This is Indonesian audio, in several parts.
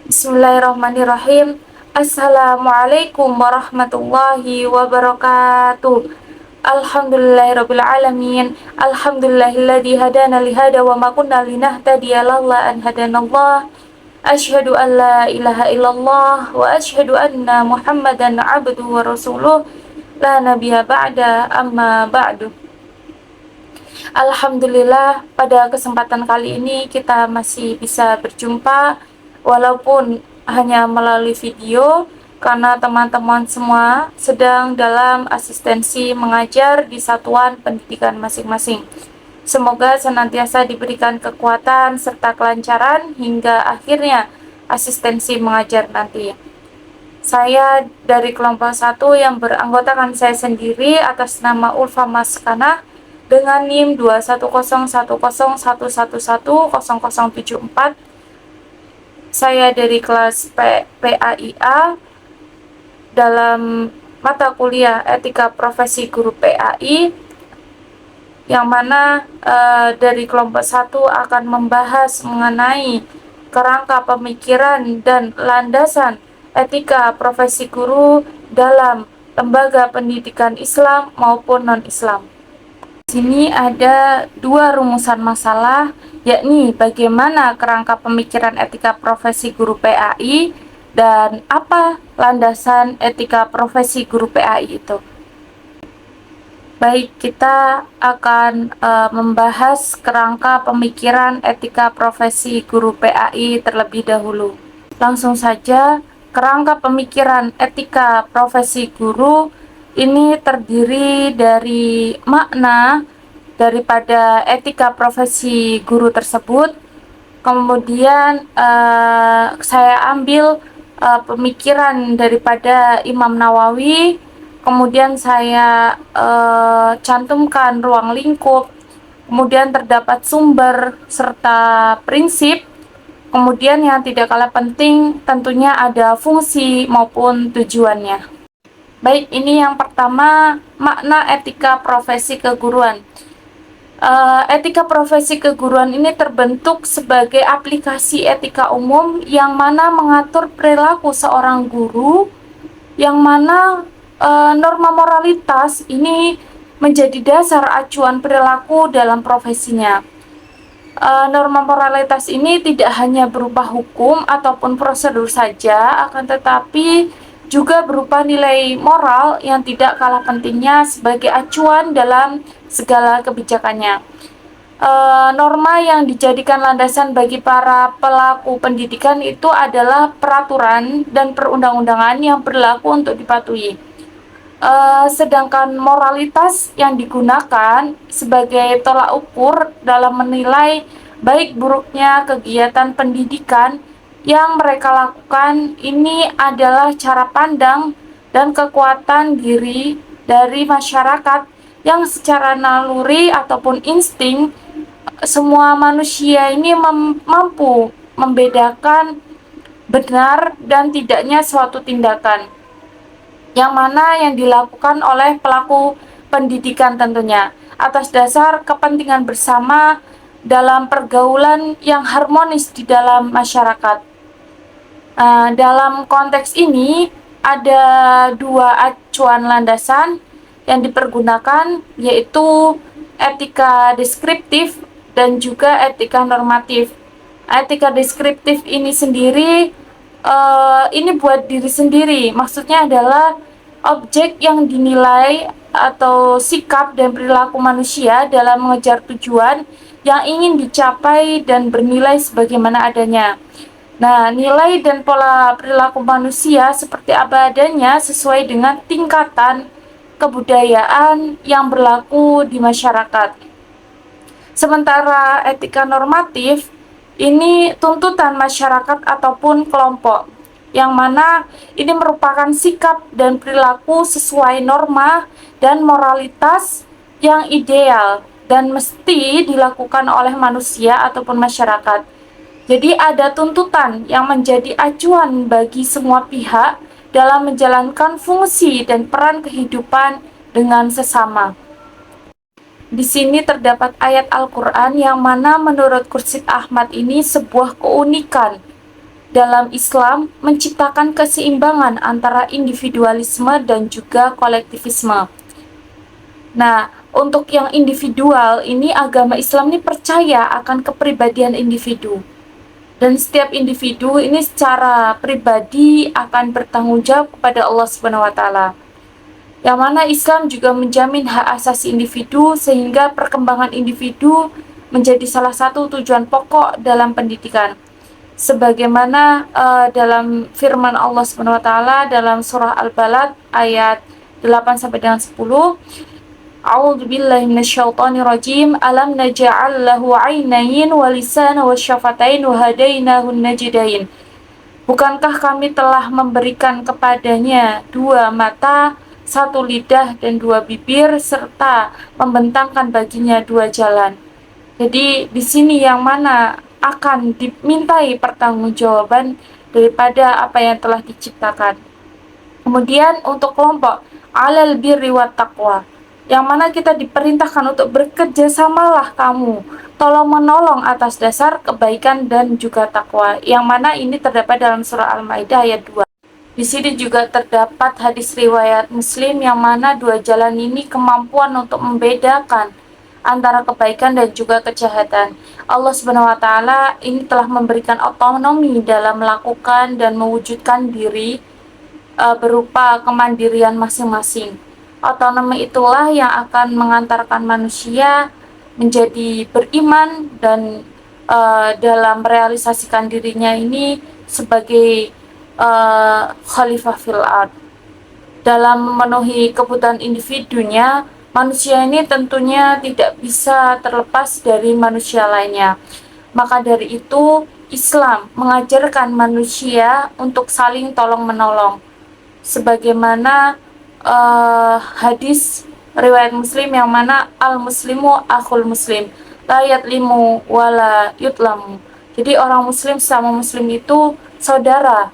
Bismillahirrahmanirrahim. Assalamualaikum warahmatullahi wabarakatuh. Alhamdulillahirrabbilalamin. Alhamdulillahilladzi hadana lihada wa ma kunna linahtadiya laula an hadanallah. Asyhadu an la ilaha illallah wa asyhadu anna Muhammadan abduhu wa rasuluh. La nabiyya ba'da amma ba'du. Alhamdulillah, pada kesempatan kali ini kita masih bisa berjumpa walaupun hanya melalui video karena teman-teman semua sedang dalam asistensi mengajar di satuan pendidikan masing-masing. Semoga senantiasa diberikan kekuatan serta kelancaran hingga akhirnya asistensi mengajar nanti. Saya dari kelompok 1 yang beranggotakan saya sendiri atas nama Ulfa Maskana dengan NIM 21010111074. Saya dari kelas PAIA dalam mata kuliah Etika Profesi Guru PAI, yang mana dari kelompok 1 akan membahas mengenai kerangka pemikiran dan landasan etika profesi guru dalam lembaga pendidikan Islam maupun non-Islam. Di sini ada 2 rumusan masalah, yakni bagaimana kerangka pemikiran etika profesi guru PAI dan apa landasan etika profesi guru PAI itu. Baik, kita akan membahas kerangka pemikiran etika profesi guru PAI terlebih dahulu. Langsung saja, kerangka pemikiran etika profesi guru ini terdiri dari makna daripada etika profesi guru tersebut. Kemudian saya ambil pemikiran daripada Imam Nawawi. Kemudian saya cantumkan ruang lingkup. Kemudian terdapat sumber serta prinsip. Kemudian yang tidak kalah penting tentunya ada fungsi maupun tujuannya. Baik, ini yang pertama, makna etika profesi keguruan. Etika profesi keguruan ini terbentuk sebagai aplikasi etika umum yang mana mengatur perilaku seorang guru, yang mana norma moralitas ini menjadi dasar acuan perilaku dalam profesinya. Norma moralitas ini tidak hanya berupa hukum ataupun prosedur saja, akan tetapi juga berupa nilai moral yang tidak kalah pentingnya sebagai acuan dalam segala kebijakannya. Norma yang dijadikan landasan bagi para pelaku pendidikan itu adalah peraturan dan perundang-undangan yang berlaku untuk dipatuhi. Sedangkan moralitas yang digunakan sebagai tolak ukur dalam menilai baik buruknya kegiatan pendidikan yang mereka lakukan ini adalah cara pandang dan kekuatan diri dari masyarakat yang secara naluri ataupun insting semua manusia ini mampu membedakan benar dan tidaknya suatu tindakan, yang mana yang dilakukan oleh pelaku pendidikan tentunya atas dasar kepentingan bersama dalam pergaulan yang harmonis di dalam masyarakat. Dalam konteks ini ada 2 acuan landasan yang dipergunakan, yaitu etika deskriptif dan juga etika normatif. Etika deskriptif ini sendiri ini buat diri sendiri, maksudnya adalah objek yang dinilai atau sikap dan perilaku manusia dalam mengejar tujuan yang ingin dicapai dan bernilai sebagaimana adanya. Nah, nilai dan pola perilaku manusia seperti apa adanya sesuai dengan tingkatan kebudayaan yang berlaku di masyarakat. Sementara etika normatif ini tuntutan masyarakat ataupun kelompok, yang mana ini merupakan sikap dan perilaku sesuai norma dan moralitas yang ideal dan mesti dilakukan oleh manusia ataupun masyarakat. Jadi ada tuntutan yang menjadi acuan bagi semua pihak dalam menjalankan fungsi dan peran kehidupan dengan sesama. Di sini terdapat ayat Al-Quran yang mana menurut Khursyid Ahmad ini sebuah keunikan dalam Islam menciptakan keseimbangan antara individualisme dan juga kolektivisme. Nah, untuk yang individual ini agama Islam ini percaya akan kepribadian individu. Dan setiap individu ini secara pribadi akan bertanggung jawab kepada Allah Subhanahu wa taala. Yang mana Islam juga menjamin hak asasi individu sehingga perkembangan individu menjadi salah satu tujuan pokok dalam pendidikan. Sebagaimana dalam firman Allah Subhanahu wa taala dalam surah Al-Balad ayat 8 sampai dengan 10, A'udzu billahi minasyaitonir rajim. Alam naj'al lahu 'ainayn wa lisanan wa syafatain wa hadainahun najdain. Bukankah kami telah memberikan kepadanya dua mata, satu lidah dan dua bibir serta membentangkan baginya dua jalan. Jadi di sini yang mana akan dimintai pertanggungjawaban daripada apa yang telah diciptakan. Kemudian untuk kelompok alal birri wat taqwa, yang mana kita diperintahkan untuk bekerja samalah kamu, tolong menolong atas dasar kebaikan dan juga takwa, yang mana ini terdapat dalam surah Al-Maidah ayat 2. Di sini juga terdapat hadis riwayat Muslim yang mana dua jalan ini kemampuan untuk membedakan antara kebaikan dan juga kejahatan. Allah Subhanahu wa taala ini telah memberikan otonomi dalam melakukan dan mewujudkan diri berupa kemandirian masing-masing. Otonomi itulah yang akan mengantarkan manusia menjadi beriman dan dalam merealisasikan dirinya ini sebagai khalifah fil ard. Dalam memenuhi kebutuhan individunya, manusia ini tentunya tidak bisa terlepas dari manusia lainnya. Maka dari itu, Islam mengajarkan manusia untuk saling tolong-menolong. Sebagaimana hadis riwayat Muslim yang mana al-muslimu akhul muslim, la yatlimu wala yutlamu. Jadi orang muslim sama muslim itu saudara,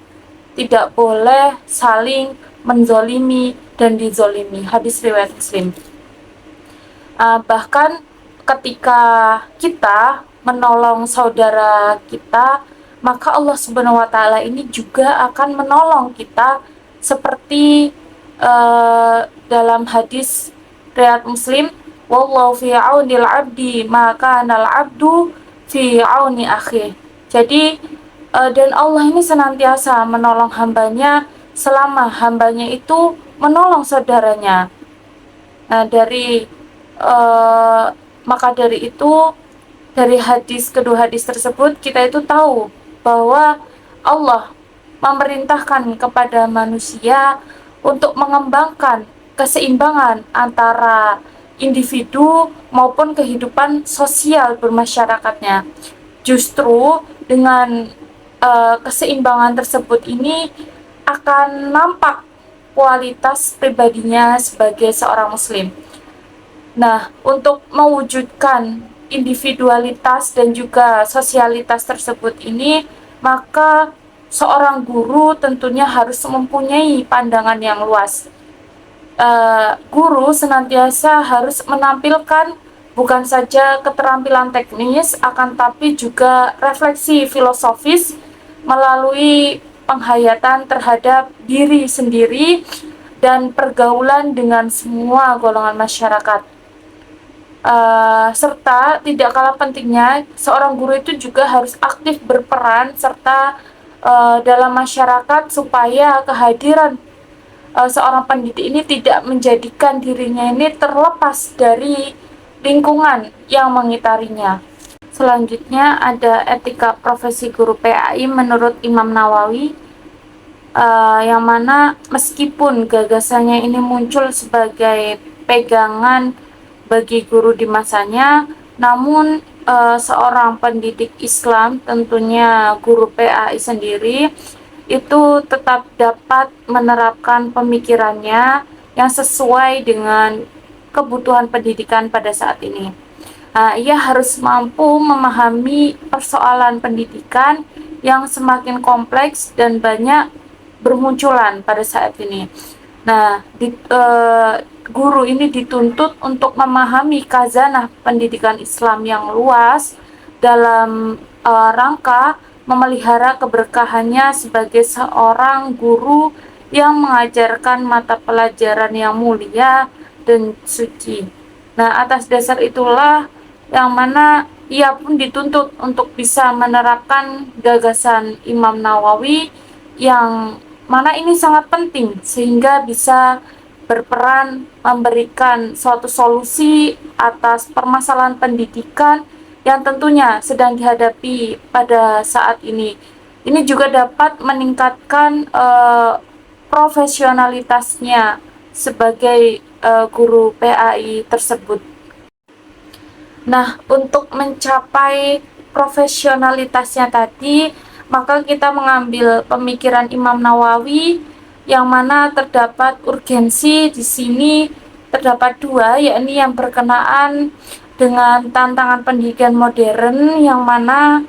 tidak boleh saling menzolimi dan dizolimi. Hadis riwayat Muslim. Bahkan ketika kita menolong saudara kita, maka Allah Subhanahu wa taala ini juga akan menolong kita seperti dalam hadis riwayat Muslim, wallahu fi aunil abdi maka anal abdu fi auni akhi. Jadi dan Allah ini senantiasa menolong hambanya selama hambanya itu menolong saudaranya. Nah, maka dari itu, dari kedua hadis tersebut kita itu tahu bahwa Allah memerintahkan kepada manusia untuk mengembangkan keseimbangan antara individu maupun kehidupan sosial bermasyarakatnya. Justru dengan keseimbangan tersebut ini akan nampak kualitas pribadinya sebagai seorang muslim. Nah, untuk mewujudkan individualitas dan juga sosialitas tersebut ini, maka seorang guru tentunya harus mempunyai pandangan yang luas. Guru senantiasa harus menampilkan bukan saja keterampilan teknis, akan tapi juga refleksi filosofis melalui penghayatan terhadap diri sendiri dan pergaulan dengan semua golongan masyarakat. Serta tidak kalah pentingnya, seorang guru itu juga harus aktif berperan serta dalam masyarakat supaya kehadiran seorang pendidik ini tidak menjadikan dirinya ini terlepas dari lingkungan yang mengitarinya. Selanjutnya ada etika profesi guru PAI menurut Imam Nawawi, yang mana meskipun gagasannya ini muncul sebagai pegangan bagi guru di masanya, namun seorang pendidik Islam, tentunya guru PAI sendiri, itu tetap dapat menerapkan pemikirannya yang sesuai dengan kebutuhan pendidikan pada saat ini. Ia harus mampu memahami persoalan pendidikan yang semakin kompleks dan banyak bermunculan pada saat ini. Nah, guru ini dituntut untuk memahami khazanah pendidikan Islam yang luas dalam rangka memelihara keberkahannya sebagai seorang guru yang mengajarkan mata pelajaran yang mulia dan suci. Nah, atas dasar itulah yang mana ia pun dituntut untuk bisa menerapkan gagasan Imam Nawawi yang mana ini sangat penting sehingga bisa berperan memberikan suatu solusi atas permasalahan pendidikan yang tentunya sedang dihadapi pada saat ini. Ini juga dapat meningkatkan profesionalitasnya sebagai guru PAI tersebut. Nah, untuk mencapai profesionalitasnya tadi, maka kita mengambil pemikiran Imam Nawawi yang mana terdapat urgensi di sini terdapat dua, yakni yang berkenaan dengan tantangan pendidikan modern yang mana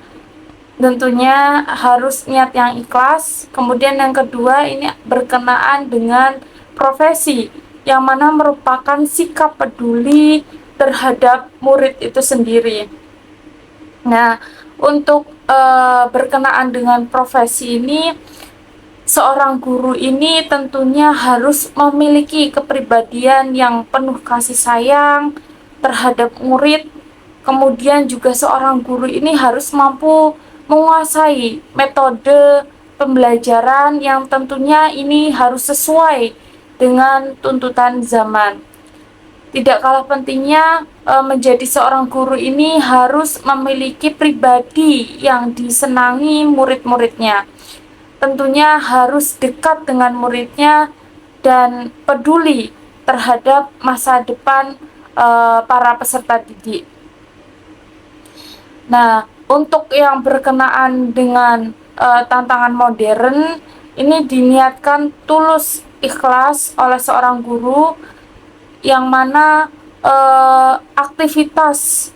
tentunya harus niat yang ikhlas. Kemudian yang kedua ini berkenaan dengan profesi yang mana merupakan sikap peduli terhadap murid itu sendiri. Nah, untuk berkenaan dengan profesi ini, seorang guru ini tentunya harus memiliki kepribadian yang penuh kasih sayang terhadap murid. Kemudian juga seorang guru ini harus mampu menguasai metode pembelajaran yang tentunya ini harus sesuai dengan tuntutan zaman. Tidak kalah pentingnya, menjadi seorang guru ini harus memiliki pribadi yang disenangi murid-muridnya. Tentunya harus dekat dengan muridnya dan peduli terhadap masa depan para peserta didik. Nah, untuk yang berkenaan dengan tantangan modern, ini diniatkan tulus ikhlas oleh seorang guru yang mana aktivitas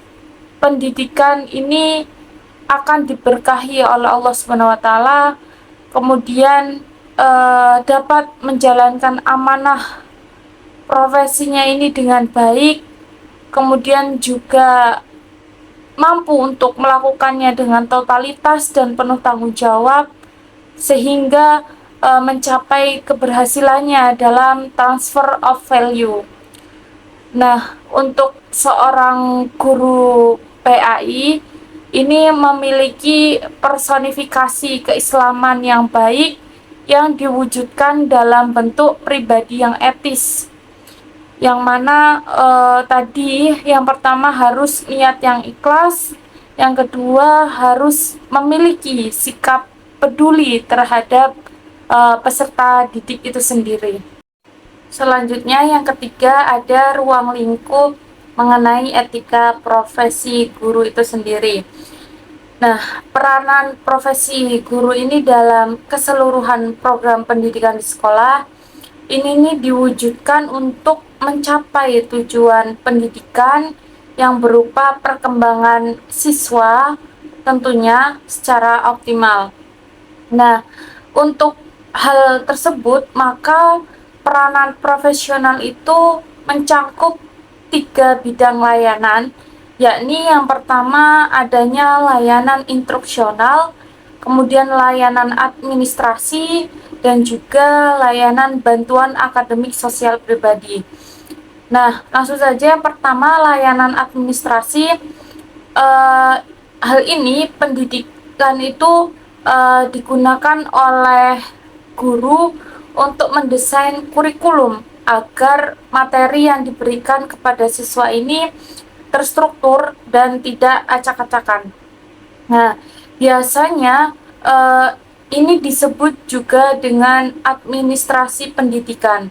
pendidikan ini akan diberkahi oleh Allah Subhanahu wa taala, kemudian dapat menjalankan amanah profesinya ini dengan baik, kemudian juga mampu untuk melakukannya dengan totalitas dan penuh tanggung jawab sehingga mencapai keberhasilannya dalam transfer of value. Nah, untuk seorang guru PAI ini memiliki personifikasi keislaman yang baik yang diwujudkan dalam bentuk pribadi yang etis. Yang mana tadi yang pertama harus niat yang ikhlas, yang kedua harus memiliki sikap peduli terhadap peserta didik itu sendiri. Selanjutnya yang ketiga ada ruang lingkup mengenai etika profesi guru itu sendiri. Nah, peranan profesi guru ini dalam keseluruhan program pendidikan di sekolah ini diwujudkan untuk mencapai tujuan pendidikan yang berupa perkembangan siswa tentunya secara optimal. Nah, untuk hal tersebut maka peranan profesional itu mencakup 3 bidang layanan, yakni yang pertama adanya layanan instruksional, kemudian layanan administrasi, dan juga layanan bantuan akademik sosial pribadi. Nah, langsung saja yang pertama layanan administrasi. Hal ini pendidikan itu digunakan oleh guru untuk mendesain kurikulum agar materi yang diberikan kepada siswa ini terstruktur dan tidak acak-acakan. Nah, biasanya ini disebut juga dengan administrasi pendidikan.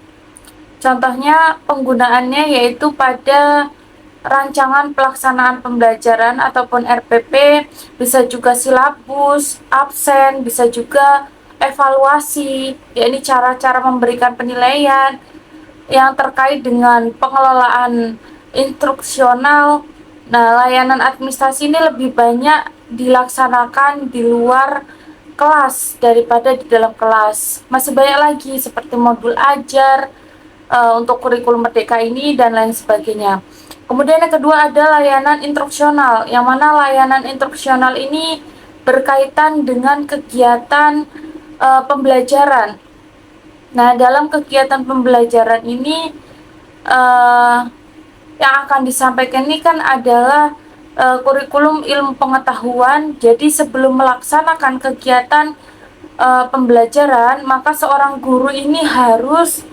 Contohnya penggunaannya yaitu pada rancangan pelaksanaan pembelajaran ataupun RPP, bisa juga silabus, absen, bisa juga evaluasi, yakni cara-cara memberikan penilaian yang terkait dengan pengelolaan instruksional. Nah, layanan administrasi ini lebih banyak dilaksanakan di luar kelas daripada di dalam kelas. Masih banyak lagi seperti modul ajar untuk kurikulum merdeka ini dan lain sebagainya. Kemudian yang kedua ada layanan instruksional, yang mana layanan instruksional ini berkaitan dengan kegiatan pembelajaran. Nah, dalam kegiatan pembelajaran ini uh, yang akan disampaikan ini kan adalah kurikulum ilmu pengetahuan. Jadi sebelum melaksanakan kegiatan pembelajaran, maka seorang guru ini harus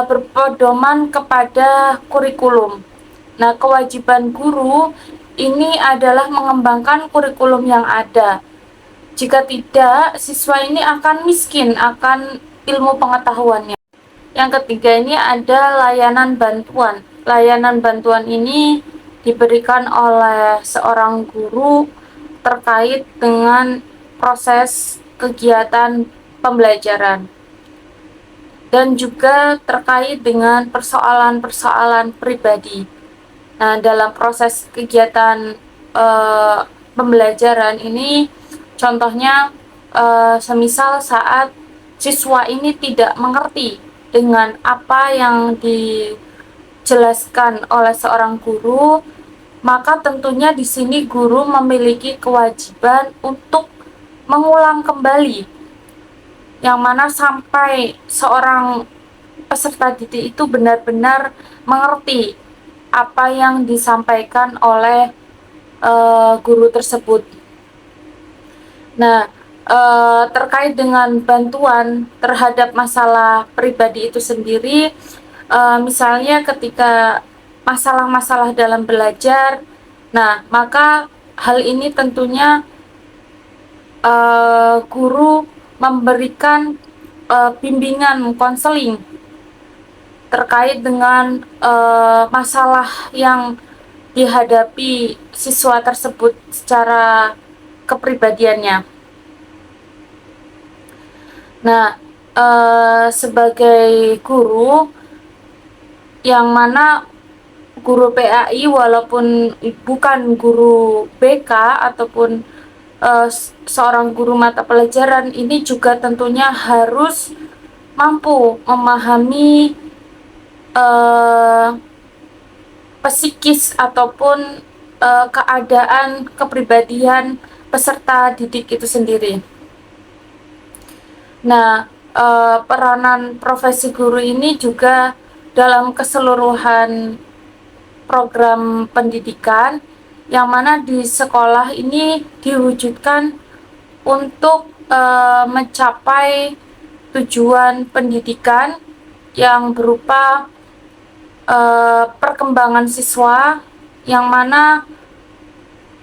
berpedoman kepada kurikulum. Nah, kewajiban guru ini adalah mengembangkan kurikulum yang ada. Jika tidak, siswa ini akan miskin akan ilmu pengetahuannya. Yang ketiga ini ada layanan bantuan. Layanan bantuan ini diberikan oleh seorang guru terkait dengan proses kegiatan pembelajaran dan juga terkait dengan persoalan-persoalan pribadi. Nah, dalam proses kegiatan pembelajaran ini, contohnya semisal saat siswa ini tidak mengerti dengan apa yang dijelaskan oleh seorang guru, maka tentunya di sini guru memiliki kewajiban untuk mengulang kembali, yang mana sampai seorang peserta didik itu benar-benar mengerti apa yang disampaikan oleh guru tersebut. Nah, terkait dengan bantuan terhadap masalah pribadi itu sendiri, misalnya ketika masalah-masalah dalam belajar, nah maka hal ini tentunya guru memberikan bimbingan konseling terkait dengan masalah yang dihadapi siswa tersebut secara kepribadiannya. Nah, sebagai guru yang mana guru PAI walaupun bukan guru BK ataupun seorang guru mata pelajaran, ini juga tentunya harus mampu memahami psikis ataupun keadaan kepribadian peserta didik itu sendiri. Nah, peranan profesi guru ini juga dalam keseluruhan program pendidikan, yang mana di sekolah ini diwujudkan untuk mencapai tujuan pendidikan yang berupa perkembangan siswa, yang mana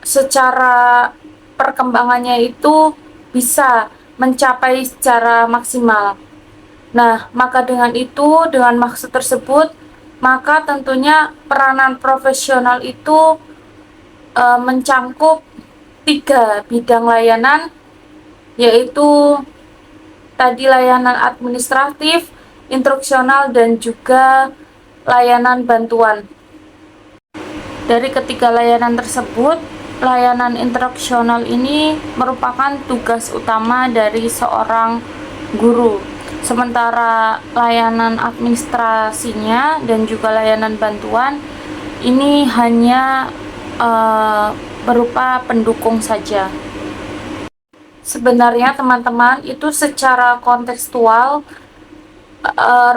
secara perkembangannya itu bisa mencapai secara maksimal. Nah, maka dengan itu, dengan maksud tersebut, maka tentunya peranan profesional itu mencangkup 3 bidang layanan, yaitu tadi layanan administratif, instruksional, dan juga layanan bantuan. Dari ketiga layanan tersebut, layanan instruksional ini merupakan tugas utama dari seorang guru. Sementara layanan administrasinya dan juga layanan bantuan ini hanya berupa pendukung saja. Sebenarnya teman-teman, itu secara kontekstual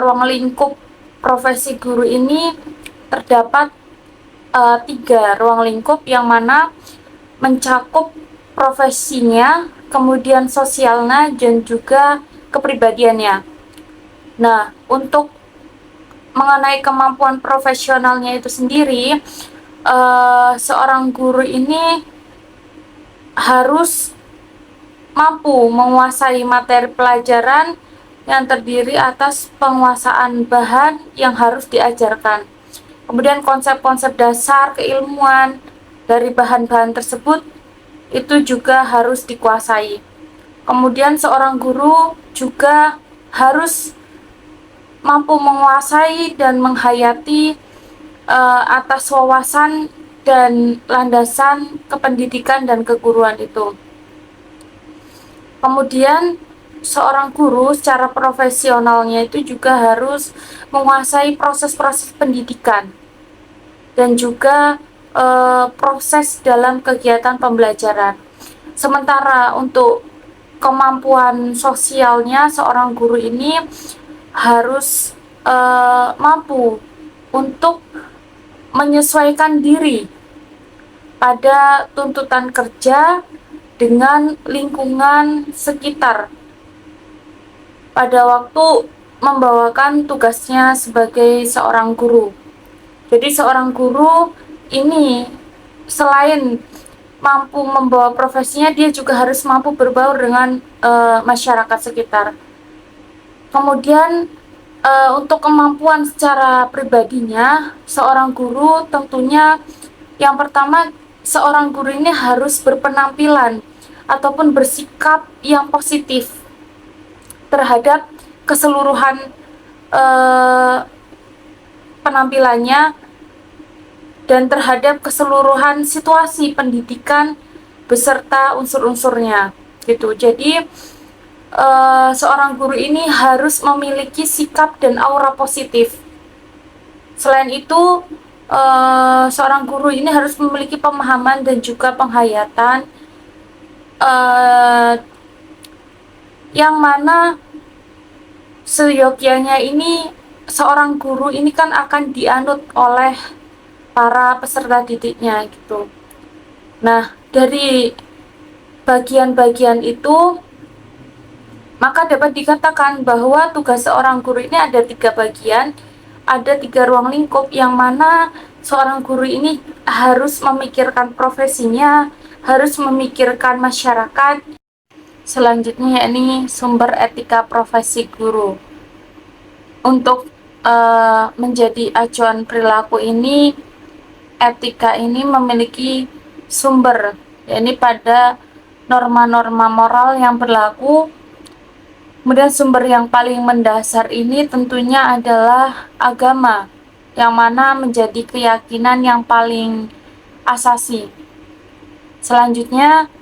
ruang lingkup profesi guru ini terdapat 3 ruang lingkup, yang mana mencakup profesinya, kemudian sosialnya, dan juga kepribadiannya. Nah, untuk mengenai kemampuan profesionalnya itu sendiri, seorang guru ini harus mampu menguasai materi pelajaran yang terdiri atas penguasaan bahan yang harus diajarkan. Kemudian konsep-konsep dasar keilmuan dari bahan-bahan tersebut itu juga harus dikuasai. Kemudian seorang guru juga harus mampu menguasai dan menghayati atas wawasan dan landasan kependidikan dan keguruan itu. Kemudian seorang guru secara profesionalnya itu juga harus menguasai proses-proses pendidikan dan juga proses dalam kegiatan pembelajaran. Sementara untuk kemampuan sosialnya seorang guru ini harus mampu untuk menyesuaikan diri pada tuntutan kerja dengan lingkungan sekitar pada waktu membawakan tugasnya sebagai seorang guru. Jadi seorang guru ini selain mampu membawa profesinya, dia juga harus mampu berbaur dengan masyarakat sekitar. Kemudian untuk kemampuan secara pribadinya, seorang guru tentunya yang pertama, seorang guru ini harus berpenampilan ataupun bersikap yang positif terhadap keseluruhan eh, penampilannya dan terhadap keseluruhan situasi pendidikan beserta unsur-unsurnya gitu. Jadi seorang guru ini harus memiliki sikap dan aura positif. Selain itu, seorang guru ini harus memiliki pemahaman dan juga penghayatan yang mana seyogyanya ini seorang guru ini kan akan dianut oleh para peserta didiknya gitu. Nah, dari bagian-bagian itu maka dapat dikatakan bahwa tugas seorang guru ini ada 3 bagian, ada 3 ruang lingkup yang mana seorang guru ini harus memikirkan profesinya, harus memikirkan masyarakat. Selanjutnya yakni sumber etika profesi guru. Untuk menjadi acuan perilaku ini, etika ini memiliki sumber, yakni pada norma-norma moral yang berlaku. Kemudian sumber yang paling mendasar ini tentunya adalah agama, yang mana menjadi keyakinan yang paling asasi. Selanjutnya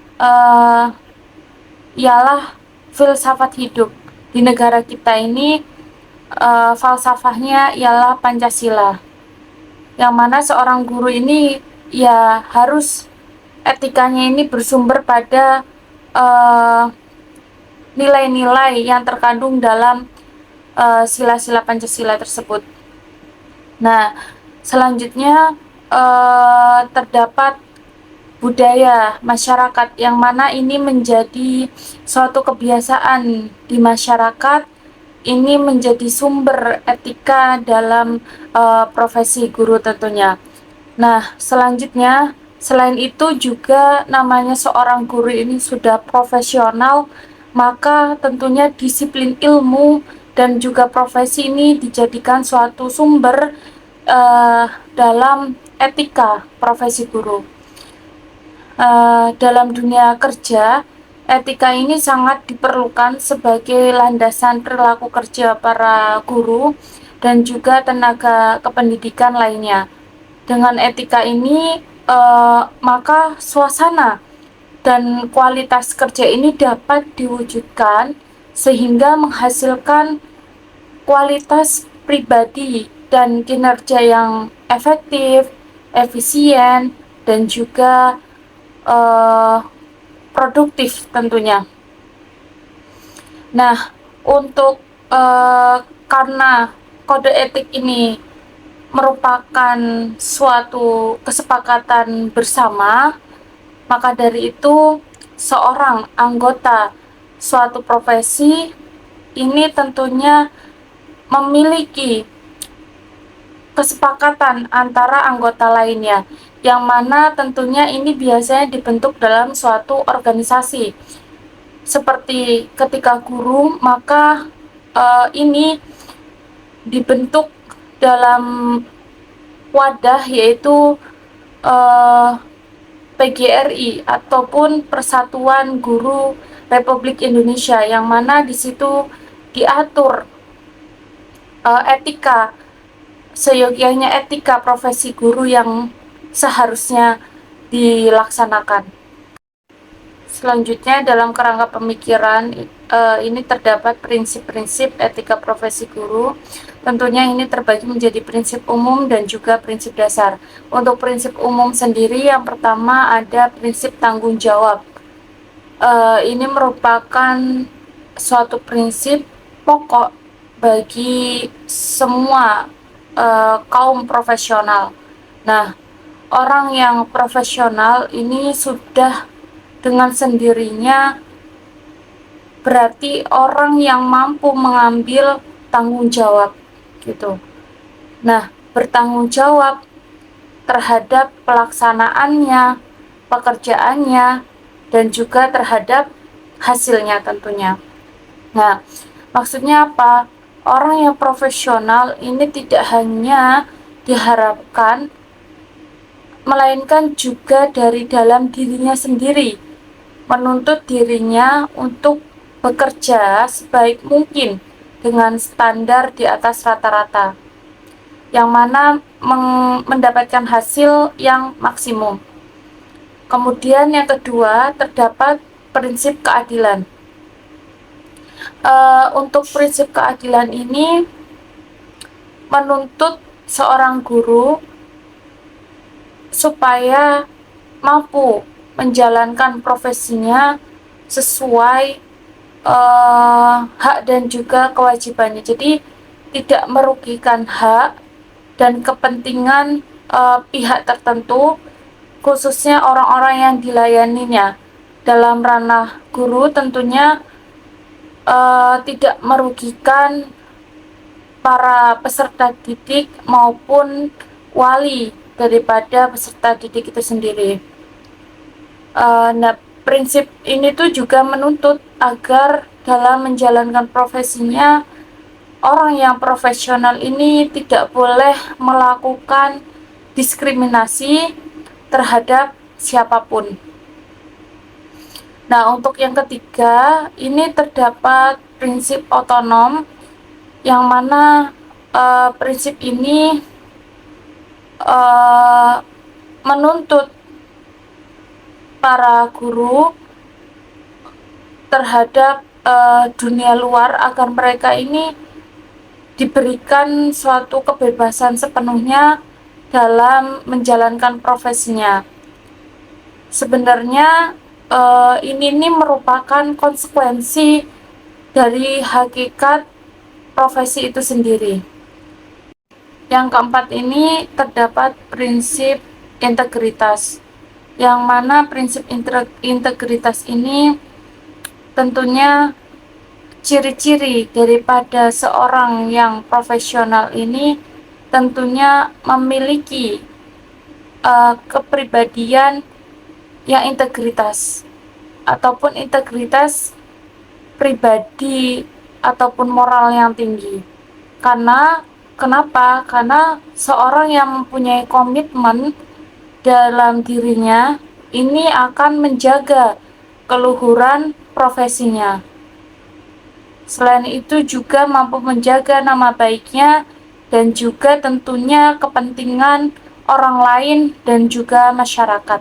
ialah filsafat hidup. Di negara kita ini falsafahnya ialah Pancasila, yang mana seorang guru ini ya harus etikanya ini bersumber pada nilai-nilai yang terkandung dalam sila-sila Pancasila tersebut. Nah, selanjutnya terdapat budaya masyarakat, yang mana ini menjadi suatu kebiasaan di masyarakat, ini menjadi sumber etika dalam profesi guru tentunya. Nah, selanjutnya selain itu juga namanya seorang guru ini sudah profesional, maka tentunya disiplin ilmu dan juga profesi ini dijadikan suatu sumber dalam etika profesi guru. Dalam dunia kerja, etika ini sangat diperlukan sebagai landasan perilaku kerja para guru dan juga tenaga kependidikan lainnya. Dengan etika ini, maka suasana dan kualitas kerja ini dapat diwujudkan sehingga menghasilkan kualitas pribadi dan kinerja yang efektif, efisien, dan juga produktif tentunya. Nah, untuk karena kode etik ini merupakan suatu kesepakatan bersama, maka dari itu seorang anggota suatu profesi ini tentunya memiliki kesepakatan antara anggota lainnya, yang mana tentunya ini biasanya dibentuk dalam suatu organisasi. Seperti ketika guru, maka ini dibentuk dalam wadah, yaitu PGRI ataupun Persatuan Guru Republik Indonesia, yang mana di situ diatur etika, seyogyanya etika profesi guru yang seharusnya dilaksanakan. Selanjutnya dalam kerangka pemikiran ini terdapat prinsip-prinsip etika profesi guru. Tentunya ini terbagi menjadi prinsip umum dan juga prinsip dasar. Untuk prinsip umum sendiri, yang pertama ada prinsip tanggung jawab. Ini merupakan suatu prinsip pokok bagi semua kaum profesional. Nah, orang yang profesional ini sudah dengan sendirinya berarti orang yang mampu mengambil tanggung jawab gitu. Nah, bertanggung jawab terhadap pelaksanaannya, pekerjaannya, dan juga terhadap hasilnya tentunya. Nah, maksudnya apa? Orang yang profesional ini tidak hanya diharapkan, melainkan juga dari dalam dirinya sendiri, menuntut dirinya untuk bekerja sebaik mungkin dengan standar di atas rata-rata, yang mana mendapatkan hasil yang maksimum. Kemudian yang kedua, terdapat prinsip keadilan. Untuk prinsip keadilan ini menuntut seorang guru supaya mampu menjalankan profesinya sesuai hak dan juga kewajibannya. Jadi tidak merugikan hak dan kepentingan pihak tertentu, khususnya orang-orang yang dilayaninya. Dalam ranah guru tentunya tidak merugikan para peserta didik maupun wali daripada peserta didik itu sendiri. Nah, prinsip ini tuh juga menuntut agar dalam menjalankan profesinya, orang yang profesional ini tidak boleh melakukan diskriminasi terhadap siapapun. Nah, untuk yang ketiga, ini terdapat prinsip otonom, yang mana prinsip ini menuntut para guru terhadap dunia luar agar mereka ini diberikan suatu kebebasan sepenuhnya dalam menjalankan profesinya. Sebenarnya ini merupakan konsekuensi dari hakikat profesi itu sendiri. Yang keempat ini terdapat prinsip integritas, yang mana prinsip integritas ini tentunya ciri-ciri daripada seorang yang profesional ini tentunya memiliki kepribadian yang integritas ataupun integritas pribadi ataupun moral yang tinggi. Kenapa? Karena seorang yang mempunyai komitmen dalam dirinya ini akan menjaga keluhuran profesinya. Selain itu juga mampu menjaga nama baiknya dan juga tentunya kepentingan orang lain dan juga masyarakat.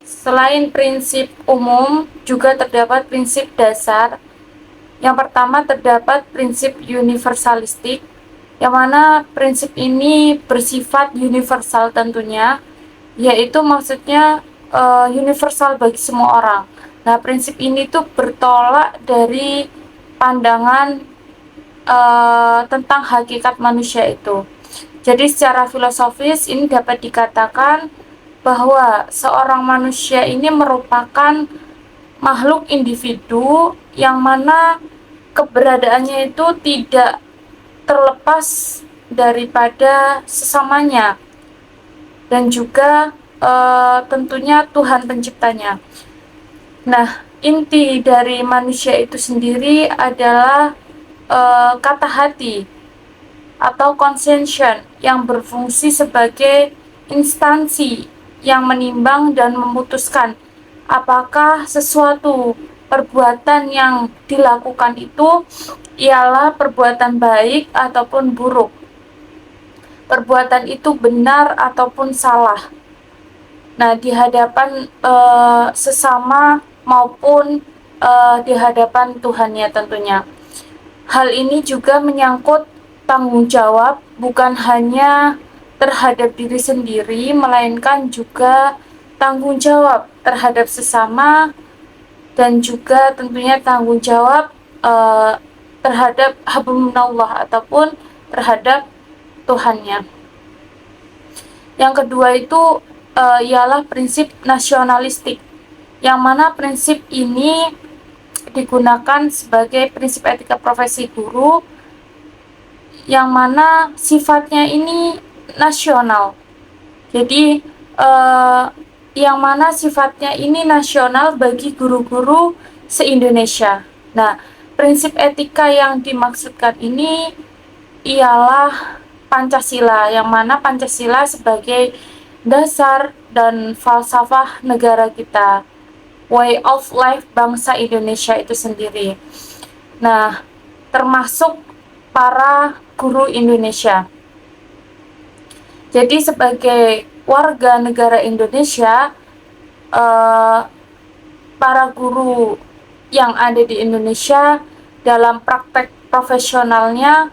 Selain prinsip umum, juga terdapat prinsip dasar. Yang pertama terdapat prinsip universalistik, yang mana prinsip ini bersifat universal tentunya, yaitu maksudnya universal bagi semua orang. Nah, prinsip ini tuh bertolak dari pandangan tentang hakikat manusia itu. Jadi secara filosofis ini dapat dikatakan bahwa seorang manusia ini merupakan makhluk individu yang mana keberadaannya itu tidak terlepas daripada sesamanya dan juga tentunya Tuhan penciptanya. Nah, inti dari manusia itu sendiri adalah kata hati atau conscience yang berfungsi sebagai instansi yang menimbang dan memutuskan apakah sesuatu perbuatan yang dilakukan itu ialah perbuatan baik ataupun buruk, perbuatan itu benar ataupun salah. Nah, di hadapan sesama maupun di hadapan Tuhannya tentunya. Hal ini juga menyangkut tanggung jawab bukan hanya terhadap diri sendiri, melainkan juga tanggung jawab terhadap sesama dan juga tentunya tanggung jawab terhadap hablumminallah ataupun terhadap Tuhannya. Yang kedua itu ialah prinsip nasionalistik, yang mana prinsip ini digunakan sebagai prinsip etika profesi guru, yang mana sifatnya ini nasional. Jadi yang mana sifatnya ini nasional bagi guru-guru se-Indonesia. Nah, prinsip etika yang dimaksudkan ini ialah Pancasila, yang mana Pancasila sebagai dasar dan falsafah negara kita, way of life bangsa Indonesia itu sendiri. Nah, termasuk para guru Indonesia. Jadi sebagai warga negara Indonesia, para guru yang ada di Indonesia dalam praktek profesionalnya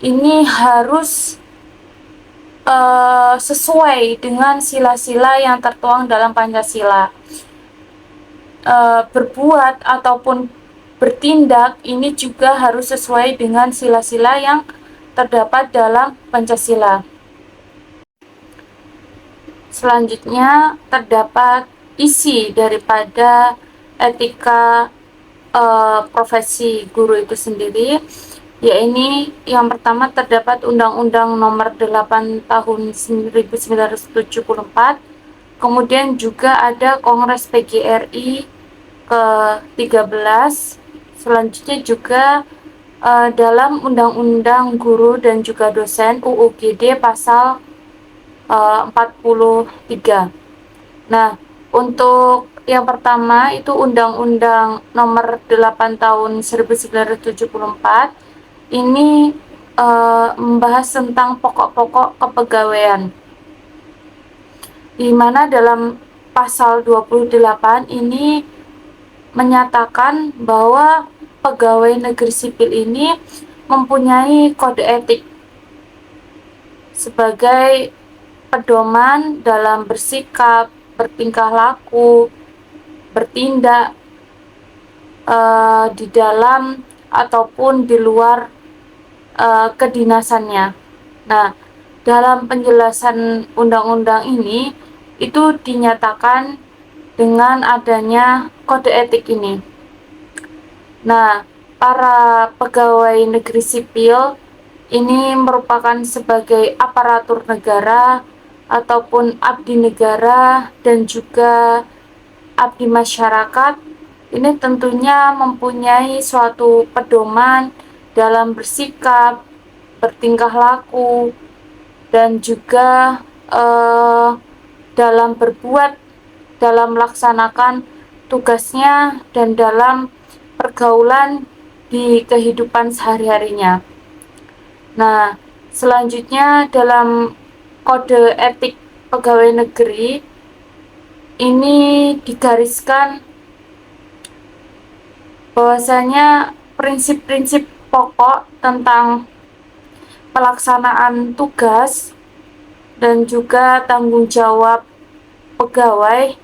ini harus sesuai dengan sila-sila yang tertuang dalam Pancasila. Berbuat ataupun bertindak ini juga harus sesuai dengan sila-sila yang terdapat dalam Pancasila. Selanjutnya terdapat isi daripada etika profesi guru itu sendiri, yaitu yang pertama terdapat Undang-Undang Nomor 8 Tahun 1974, kemudian juga ada Kongres PGRI ke-13, selanjutnya juga dalam Undang-Undang Guru dan juga Dosen UUGD pasal 43. Nah, untuk yang pertama itu Undang-Undang Nomor 8 Tahun 1974 ini membahas tentang pokok-pokok kepegawaian, di mana dalam pasal 28 ini menyatakan bahwa pegawai negeri sipil ini mempunyai kode etik sebagai pedoman dalam bersikap, bertingkah laku, bertindak di dalam ataupun di luar kedinasannya. Nah, dalam penjelasan undang-undang ini itu dinyatakan dengan adanya kode etik ini. Nah, para pegawai negeri sipil ini merupakan sebagai aparatur negara ataupun abdi negara dan juga abdi masyarakat. Ini tentunya mempunyai suatu pedoman dalam bersikap, bertingkah laku, dan juga dalam berbuat, dalam melaksanakan tugasnya dan dalam pergaulan di kehidupan sehari-harinya. Nah, selanjutnya dalam kode etik pegawai negeri ini digariskan bahwasanya prinsip-prinsip pokok tentang pelaksanaan tugas dan juga tanggung jawab pegawai.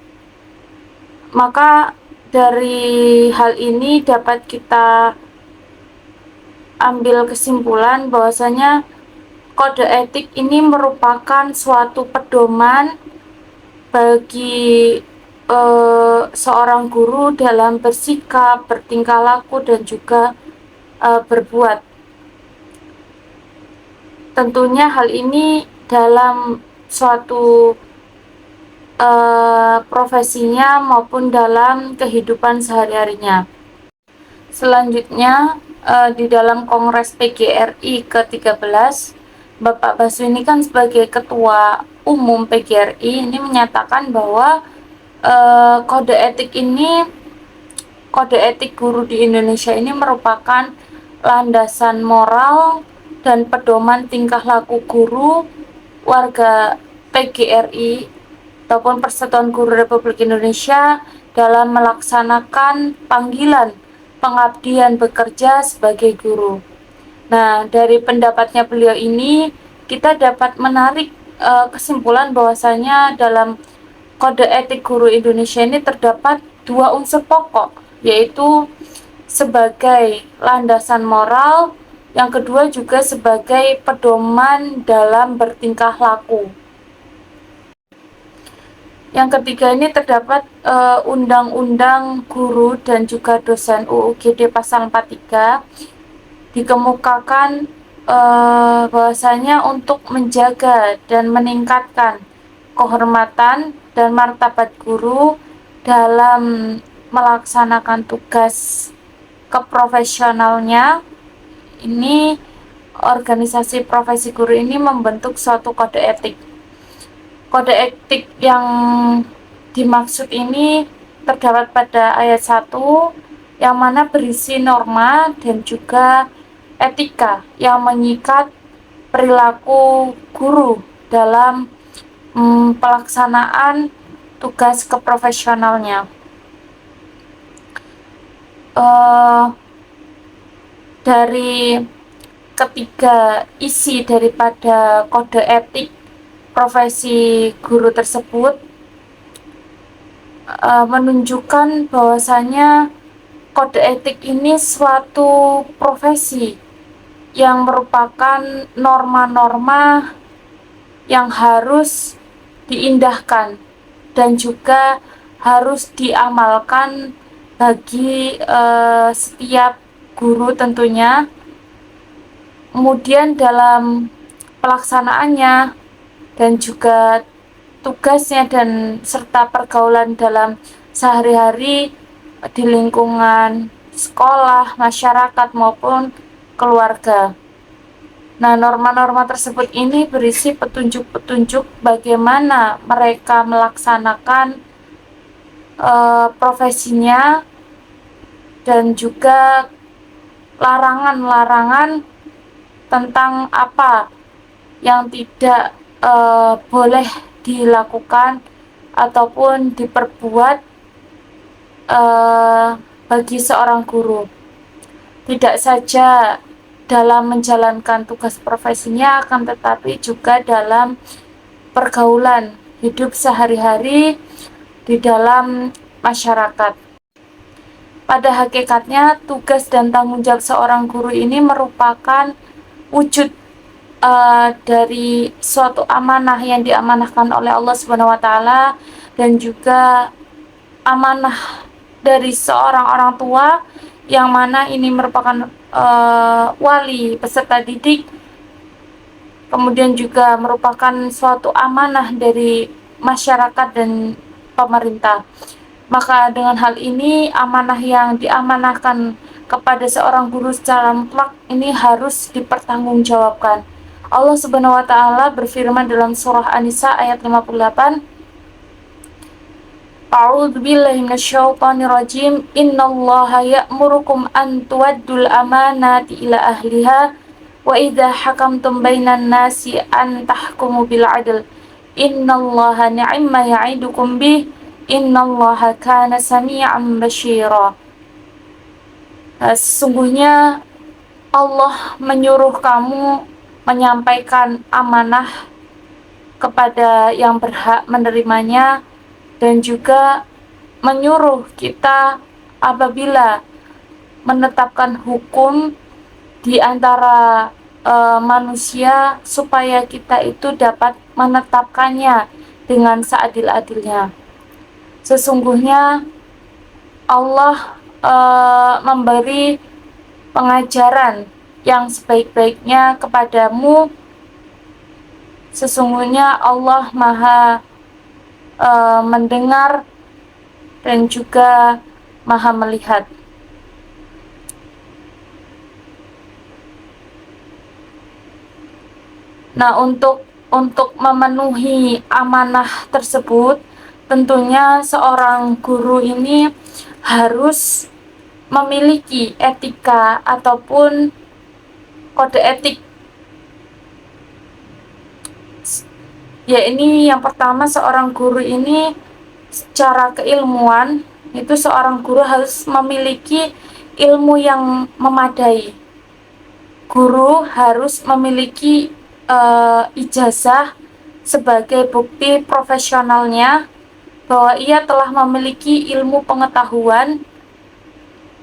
Maka dari hal ini dapat kita ambil kesimpulan bahwasanya kode etik ini merupakan suatu pedoman bagi seorang guru dalam bersikap, bertingkah laku, dan juga berbuat. Tentunya hal ini dalam suatu profesinya maupun dalam kehidupan sehari-harinya. Selanjutnya di dalam Kongres PGRI ke-13, Bapak Baswini kan sebagai Ketua Umum PGRI ini menyatakan bahwa kode etik guru di Indonesia ini merupakan landasan moral dan pedoman tingkah laku guru warga PGRI ataupun Persatuan Guru Republik Indonesia dalam melaksanakan panggilan pengabdian bekerja sebagai guru. Nah, dari pendapatnya beliau ini kita dapat menarik kesimpulan bahwasanya dalam kode etik guru Indonesia ini terdapat dua unsur pokok, yaitu sebagai landasan moral, yang kedua juga sebagai pedoman dalam bertingkah laku. Yang ketiga ini terdapat Undang-Undang Guru dan juga Dosen UUGD pasal 43, dikemukakan bahwasanya untuk menjaga dan meningkatkan kehormatan dan martabat guru dalam melaksanakan tugas keprofesionalnya, ini organisasi profesi guru ini membentuk suatu kode etik. Kode etik yang dimaksud ini terdapat pada ayat 1, yang mana berisi norma dan juga etika yang mengikat perilaku guru dalam pelaksanaan tugas keprofesionalnya. Dari ketiga isi daripada kode etik profesi guru tersebut menunjukkan bahwasanya kode etik ini suatu profesi yang merupakan norma-norma yang harus diindahkan dan juga harus diamalkan bagi setiap guru tentunya. Kemudian dalam pelaksanaannya dan juga tugasnya dan serta pergaulan dalam sehari-hari di lingkungan sekolah, masyarakat maupun keluarga. Nah, norma-norma tersebut ini berisi petunjuk-petunjuk bagaimana mereka melaksanakan profesinya dan juga larangan-larangan tentang apa yang tidak boleh dilakukan ataupun diperbuat bagi seorang guru. Tidak saja dalam menjalankan tugas profesinya, akan tetapi juga dalam pergaulan hidup sehari-hari di dalam masyarakat. Pada hakikatnya, tugas dan tanggung jawab seorang guru ini merupakan wujud dari suatu amanah yang diamanahkan oleh Allah Subhanahu wa Ta'ala, dan juga amanah dari seorang orang tua yang mana ini merupakan wali peserta didik, kemudian juga merupakan suatu amanah dari masyarakat dan pemerintah. Maka dengan hal ini, amanah yang diamanahkan kepada seorang guru secara mutlak ini harus dipertanggungjawabkan. Allah Subhanahu wa Ta'ala berfirman dalam surah An-Nisa ayat 58, A'udzu billahi minasyaitonir rajim. Innallaha ya'murukum an tuwaddul amanati ila ahliha wa idza hakamtum bainan nasi an tahkumu bil 'adl. Innallaha ni'ma ya'idukum bih. Innallaha kana sami'an basyira. Sesungguhnya Allah menyuruh kamu menyampaikan amanah kepada yang berhak menerimanya, dan juga menyuruh kita apabila menetapkan hukum di antara manusia supaya kita itu dapat menetapkannya dengan seadil-adilnya. Sesungguhnya Allah memberi pengajaran yang sebaik-baiknya kepadamu. Sesungguhnya Allah Maha mendengar dan juga Maha melihat. Nah, untuk memenuhi amanah tersebut, tentunya seorang guru ini harus memiliki etika ataupun kode etik. Ya, ini yang pertama, seorang guru ini secara keilmuan itu seorang guru harus memiliki ilmu yang memadai. Guru harus memiliki ijazah sebagai bukti profesionalnya bahwa ia telah memiliki ilmu pengetahuan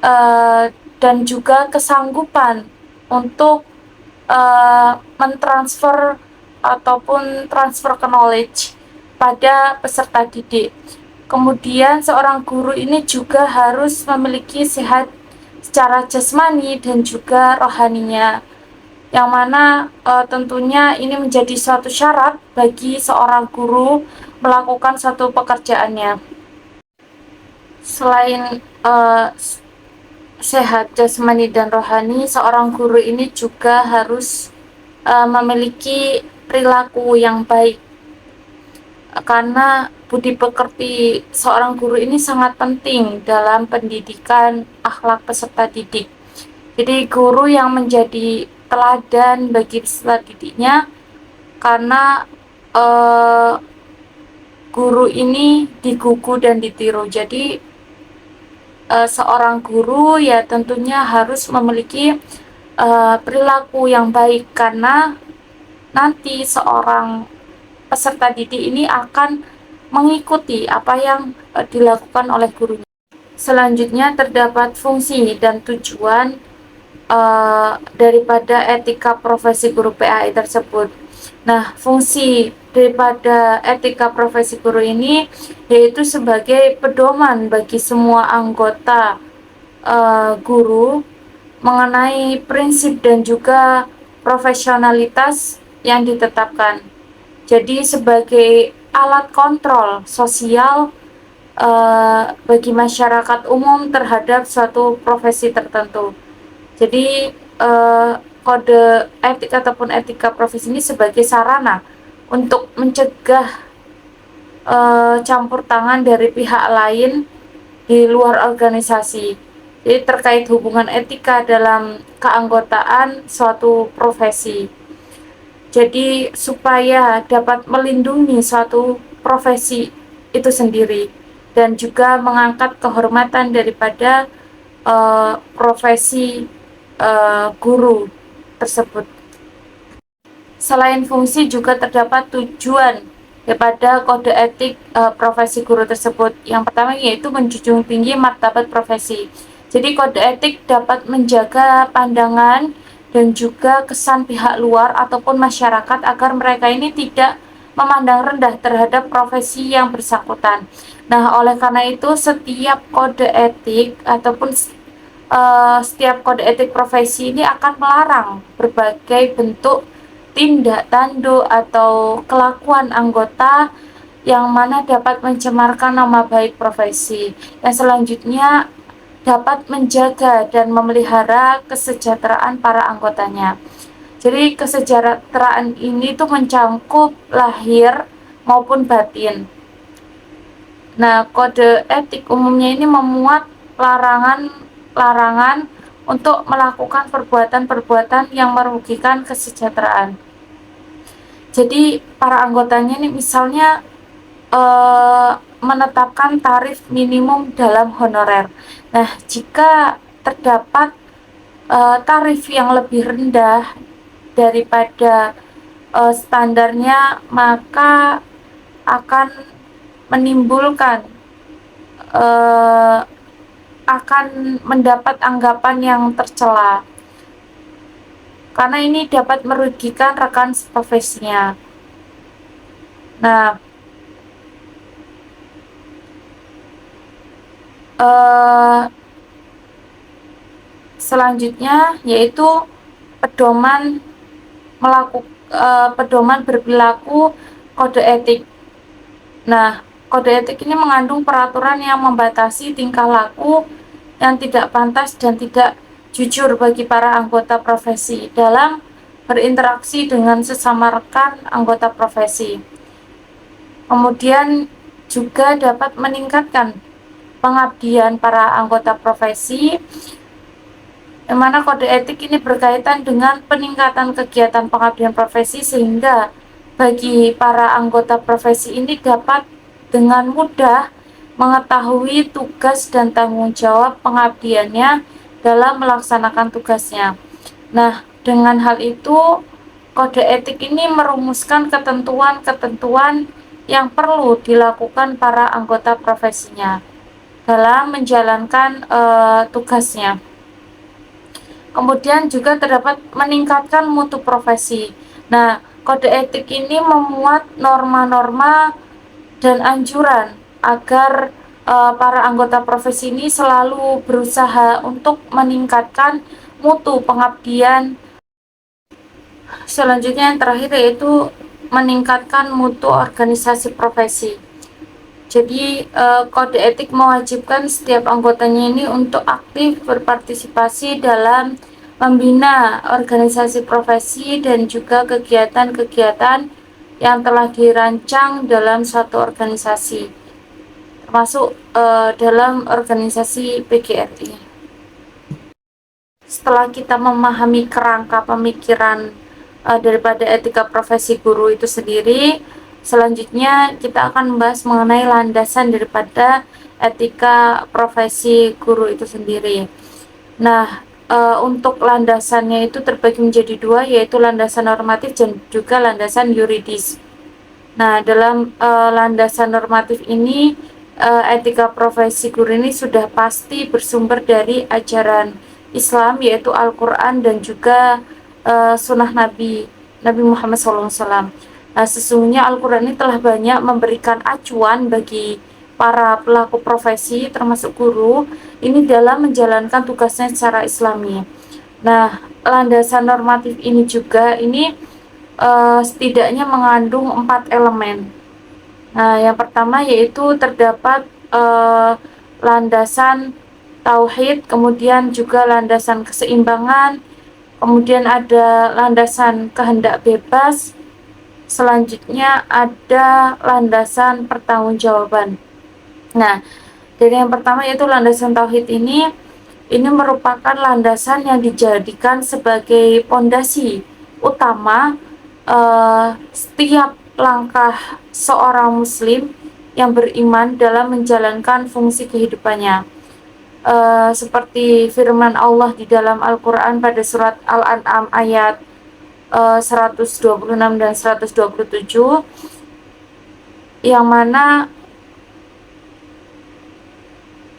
uh, dan juga kesanggupan untuk mentransfer ataupun transfer ke knowledge pada peserta didik. Kemudian seorang guru ini juga harus memiliki sehat secara jasmani dan juga rohaninya, yang mana tentunya ini menjadi suatu syarat bagi seorang guru melakukan suatu pekerjaannya. Selain sehat jasmani dan rohani, seorang guru ini juga harus memiliki perilaku yang baik, karena budi pekerti seorang guru ini sangat penting dalam pendidikan akhlak peserta didik. Jadi guru yang menjadi teladan bagi peserta didiknya, karena guru ini digugu dan ditiru. Jadi seorang guru ya tentunya harus memiliki perilaku yang baik, karena nanti seorang peserta didik ini akan mengikuti apa yang dilakukan oleh gurunya. Selanjutnya terdapat fungsi dan tujuan daripada etika profesi guru PAI tersebut. Nah, fungsi daripada etika profesi guru ini yaitu sebagai pedoman bagi semua anggota guru mengenai prinsip dan juga profesionalitas yang ditetapkan. Jadi sebagai alat kontrol sosial bagi masyarakat umum terhadap suatu profesi tertentu. Jadi kode etik ataupun etika profesi ini sebagai sarana untuk mencegah campur tangan dari pihak lain di luar organisasi. Jadi terkait hubungan etika dalam keanggotaan suatu profesi. Jadi supaya dapat melindungi suatu profesi itu sendiri dan juga mengangkat kehormatan daripada profesi guru tersebut. Selain fungsi juga terdapat tujuan daripada kode etik profesi guru tersebut. Yang pertama yaitu menjunjung tinggi martabat profesi. Jadi kode etik dapat menjaga pandangan dan juga kesan pihak luar ataupun masyarakat agar mereka ini tidak memandang rendah terhadap profesi yang bersangkutan. Nah, oleh karena itu setiap kode etik ataupun setiap kode etik profesi ini akan melarang berbagai bentuk tindak tanduk atau kelakuan anggota yang mana dapat mencemarkan nama baik profesi. Yang selanjutnya dapat menjaga dan memelihara kesejahteraan para anggotanya. Jadi kesejahteraan ini tuh mencangkup lahir maupun batin. Nah, kode etik umumnya ini memuat larangan untuk melakukan perbuatan-perbuatan yang merugikan kesejahteraan. Jadi para anggotanya ini misalnya menetapkan tarif minimum dalam honorer. Nah, jika terdapat tarif yang lebih rendah daripada standarnya, maka akan menimbulkan akan mendapat anggapan yang tercela, karena ini dapat merugikan rekan profesinya. Nah, selanjutnya yaitu pedoman berperilaku kode etik. Nah, kode etik ini mengandung peraturan yang membatasi tingkah laku yang tidak pantas dan tidak jujur bagi para anggota profesi dalam berinteraksi dengan sesama rekan anggota profesi. Kemudian juga dapat meningkatkan pengabdian para anggota profesi, yang mana kode etik ini berkaitan dengan peningkatan kegiatan pengabdian profesi, sehingga bagi para anggota profesi ini dapat dengan mudah mengetahui tugas dan tanggung jawab pengabdiannya dalam melaksanakan tugasnya. Nah, dengan hal itu, kode etik ini merumuskan ketentuan-ketentuan yang perlu dilakukan para anggota profesinya. dalam menjalankan tugasnya. Kemudian juga terdapat meningkatkan mutu profesi. Nah, kode etik ini memuat norma-norma dan anjuran agar para anggota profesi ini selalu berusaha untuk meningkatkan mutu pengabdian. Selanjutnya yang terakhir yaitu meningkatkan mutu organisasi profesi. Jadi kode etik mewajibkan setiap anggotanya ini untuk aktif berpartisipasi dalam membina organisasi profesi dan juga kegiatan-kegiatan yang telah dirancang dalam suatu organisasi, termasuk dalam organisasi PGRI. Setelah kita memahami kerangka pemikiran daripada etika profesi guru itu sendiri, selanjutnya kita akan membahas mengenai landasan daripada etika profesi guru itu sendiri. Nah, untuk landasannya itu terbagi menjadi dua, yaitu landasan normatif dan juga landasan yuridis. Nah, dalam landasan normatif ini, etika profesi guru ini sudah pasti bersumber dari ajaran Islam, yaitu Al-Quran dan juga sunnah Nabi Muhammad SAW. Nah, sesungguhnya Al-Quran ini telah banyak memberikan acuan bagi para pelaku profesi, termasuk guru, ini dalam menjalankan tugasnya secara Islami. Nah, landasan normatif ini juga setidaknya mengandung 4 elemen. Nah, yang pertama yaitu terdapat landasan tauhid, kemudian juga landasan keseimbangan, kemudian ada landasan kehendak bebas, selanjutnya ada landasan pertanggungjawaban. Nah, dari yang pertama yaitu landasan tauhid ini merupakan landasan yang dijadikan sebagai pondasi utama setiap langkah seorang muslim yang beriman dalam menjalankan fungsi kehidupannya. Seperti firman Allah di dalam Al-Quran pada surat Al-An'am ayat 126 dan 127, yang mana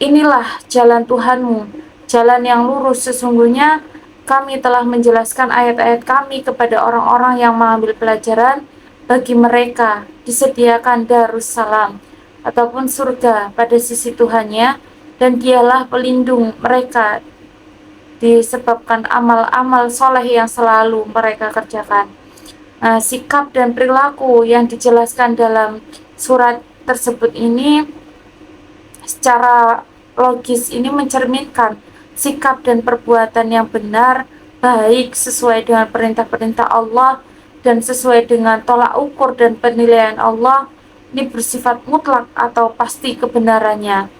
inilah jalan Tuhanmu, jalan yang lurus. Sesungguhnya kami telah menjelaskan ayat-ayat kami kepada orang-orang yang mengambil pelajaran. Bagi mereka disediakan Darussalam ataupun surga pada sisi Tuhannya, dan dialah pelindung mereka disebabkan amal-amal soleh yang selalu mereka kerjakan. Nah, sikap dan perilaku yang dijelaskan dalam surat tersebut ini secara logis ini mencerminkan sikap dan perbuatan yang benar, baik sesuai dengan perintah-perintah Allah dan sesuai dengan tolak ukur dan penilaian Allah, ini bersifat mutlak atau pasti kebenarannya.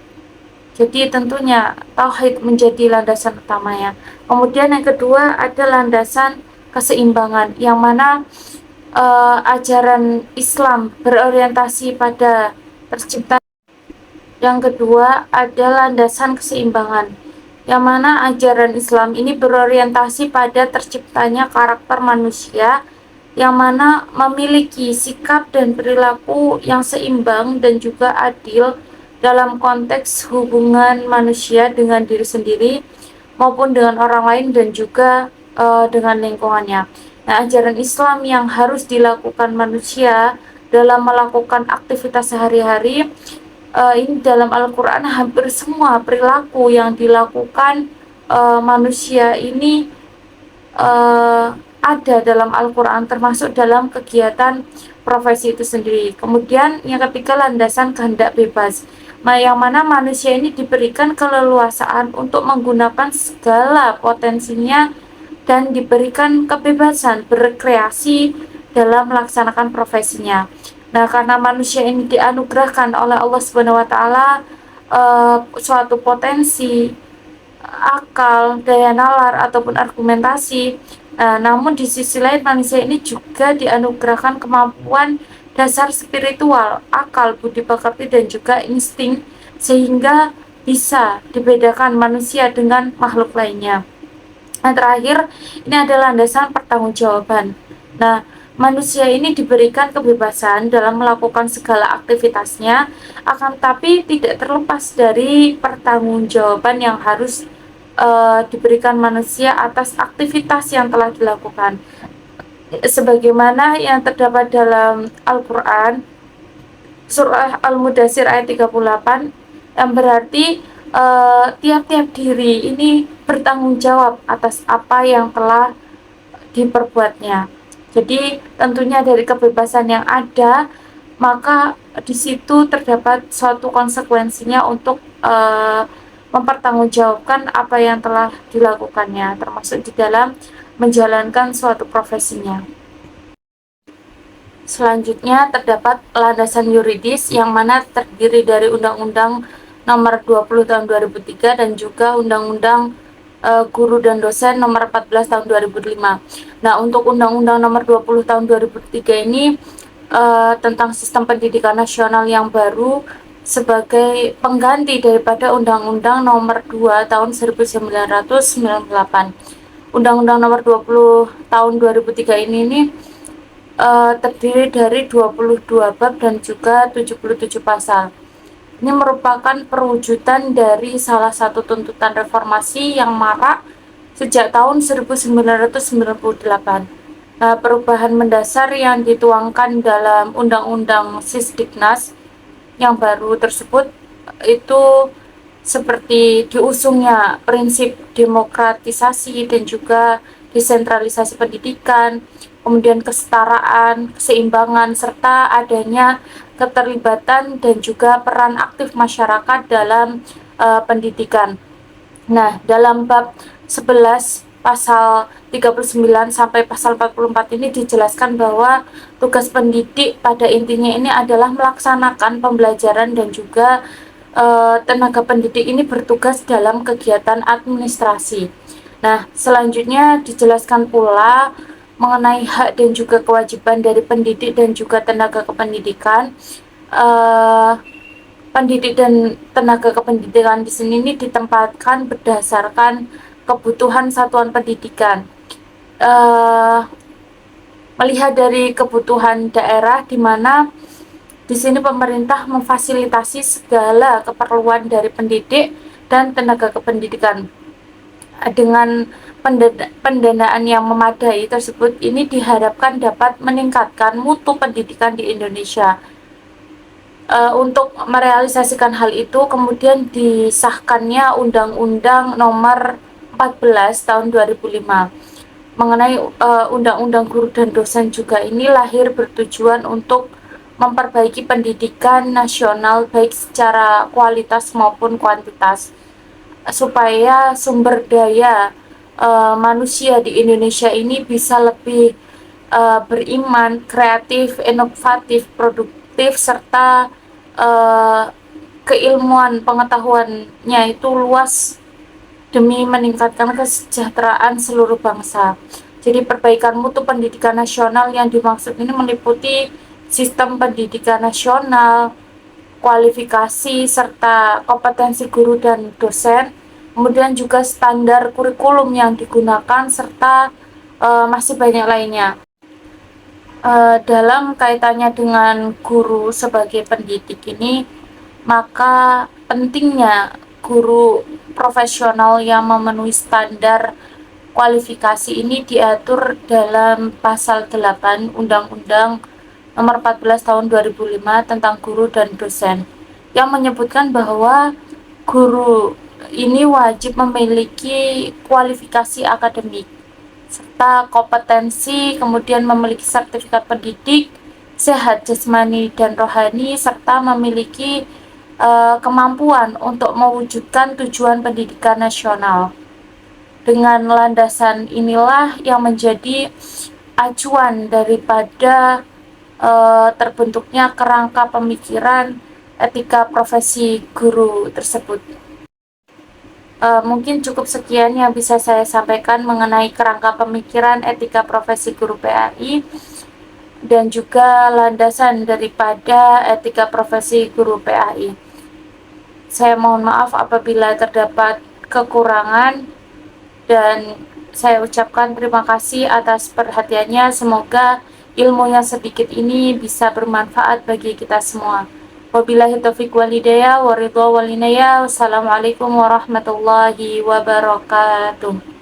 Jadi tentunya tauhid menjadi landasan utamanya. Kemudian yang kedua ada landasan keseimbangan, yang mana ajaran Islam berorientasi pada tercipta. Yang kedua ada landasan keseimbangan, yang mana ajaran Islam ini berorientasi pada terciptanya karakter manusia yang mana memiliki sikap dan perilaku yang seimbang dan juga adil dalam konteks hubungan manusia dengan diri sendiri maupun dengan orang lain dan juga dengan lingkungannya. Nah, ajaran Islam yang harus dilakukan manusia dalam melakukan aktivitas sehari-hari, ini dalam Al-Quran hampir semua perilaku yang dilakukan manusia ini ada dalam Al-Quran, termasuk dalam kegiatan profesi itu sendiri. Kemudian yang ketiga landasan kehendak bebas, yang mana manusia ini diberikan keleluasaan untuk menggunakan segala potensinya dan diberikan kebebasan berkreasi dalam melaksanakan profesinya. Nah, karena manusia ini dianugerahkan oleh Allah Subhanahu wa taala suatu potensi, akal, daya nalar ataupun argumentasi. Namun di sisi lain manusia ini juga dianugerahkan kemampuan dasar spiritual, akal, budi pekerti dan juga insting, sehingga bisa dibedakan manusia dengan makhluk lainnya. Yang terakhir ini adalah landasan pertanggungjawaban. Nah, Manusia ini diberikan kebebasan dalam melakukan segala aktivitasnya, akan tetapi tidak terlepas dari pertanggungjawaban yang harus diberikan manusia atas aktivitas yang telah dilakukan. Sebagaimana yang terdapat dalam Al-Quran, surah Al-Mudassir ayat 38, yang berarti tiap-tiap diri ini bertanggung jawab atas apa yang telah diperbuatnya. Jadi tentunya dari kebebasan yang ada, maka di situ terdapat suatu konsekuensinya untuk mempertanggungjawabkan apa yang telah dilakukannya, termasuk di dalam menjalankan suatu profesinya. Selanjutnya terdapat landasan yuridis yang mana terdiri dari Undang-Undang Nomor 20 Tahun 2003 dan juga Undang-Undang Guru dan Dosen Nomor 14 Tahun 2005. Nah, untuk Undang-Undang Nomor 20 Tahun 2003 ini tentang sistem pendidikan nasional yang baru sebagai pengganti daripada Undang-Undang Nomor 2 Tahun 1998. Undang-Undang Nomor 20 Tahun 2003 ini terdiri dari 22 bab dan juga 77 pasal. Ini merupakan perwujudan dari salah satu tuntutan reformasi yang marak sejak tahun 1998. Nah, perubahan mendasar yang dituangkan dalam Undang-Undang Sisdiknas yang baru tersebut itu seperti diusungnya prinsip demokratisasi dan juga desentralisasi pendidikan, kemudian kesetaraan, keseimbangan, serta adanya keterlibatan dan juga peran aktif masyarakat dalam pendidikan. Nah, dalam bab 11 pasal 39 sampai pasal 44 ini dijelaskan bahwa tugas pendidik pada intinya ini adalah melaksanakan pembelajaran dan juga tenaga pendidik ini bertugas dalam kegiatan administrasi. Nah, selanjutnya dijelaskan pula mengenai hak dan juga kewajiban dari pendidik dan juga tenaga kependidikan. Pendidik dan tenaga kependidikan di sini ini ditempatkan berdasarkan kebutuhan satuan pendidikan. Melihat dari kebutuhan daerah di mana di sini pemerintah memfasilitasi segala keperluan dari pendidik dan tenaga kependidikan. Dengan pendanaan yang memadai tersebut ini diharapkan dapat meningkatkan mutu pendidikan di Indonesia. Untuk merealisasikan hal itu kemudian disahkannya Undang-Undang Nomor 14 Tahun 2005 mengenai Undang-Undang Guru dan Dosen juga ini lahir bertujuan untuk memperbaiki pendidikan nasional baik secara kualitas maupun kuantitas supaya sumber daya manusia di Indonesia ini bisa lebih beriman, kreatif, inovatif, produktif, serta keilmuan pengetahuannya itu luas demi meningkatkan kesejahteraan seluruh bangsa. Jadi perbaikan mutu pendidikan nasional yang dimaksud ini meliputi sistem pendidikan nasional, kualifikasi serta kompetensi guru dan dosen, kemudian juga standar kurikulum yang digunakan serta masih banyak lainnya. Dalam kaitannya dengan guru sebagai pendidik ini, maka pentingnya guru profesional yang memenuhi standar kualifikasi ini diatur dalam pasal 8 Undang-Undang Nomor 14 Tahun 2005 tentang guru dan dosen yang menyebutkan bahwa guru ini wajib memiliki kualifikasi akademik serta kompetensi, kemudian memiliki sertifikat pendidik, sehat jasmani dan rohani, serta memiliki kemampuan untuk mewujudkan tujuan pendidikan nasional. Dengan landasan inilah yang menjadi acuan daripada terbentuknya kerangka pemikiran etika profesi guru tersebut. Mungkin cukup sekian yang bisa saya sampaikan mengenai kerangka pemikiran etika profesi guru PAI dan juga landasan daripada etika profesi guru PAI. Saya mohon maaf apabila terdapat kekurangan dan saya ucapkan terima kasih atas perhatiannya. Semoga ilmu yang sedikit ini bisa bermanfaat bagi kita semua. Wabillahi taufiq wal hidayah wa ridha wal inayah. Wassalamualaikum warahmatullahi wabarakatuh.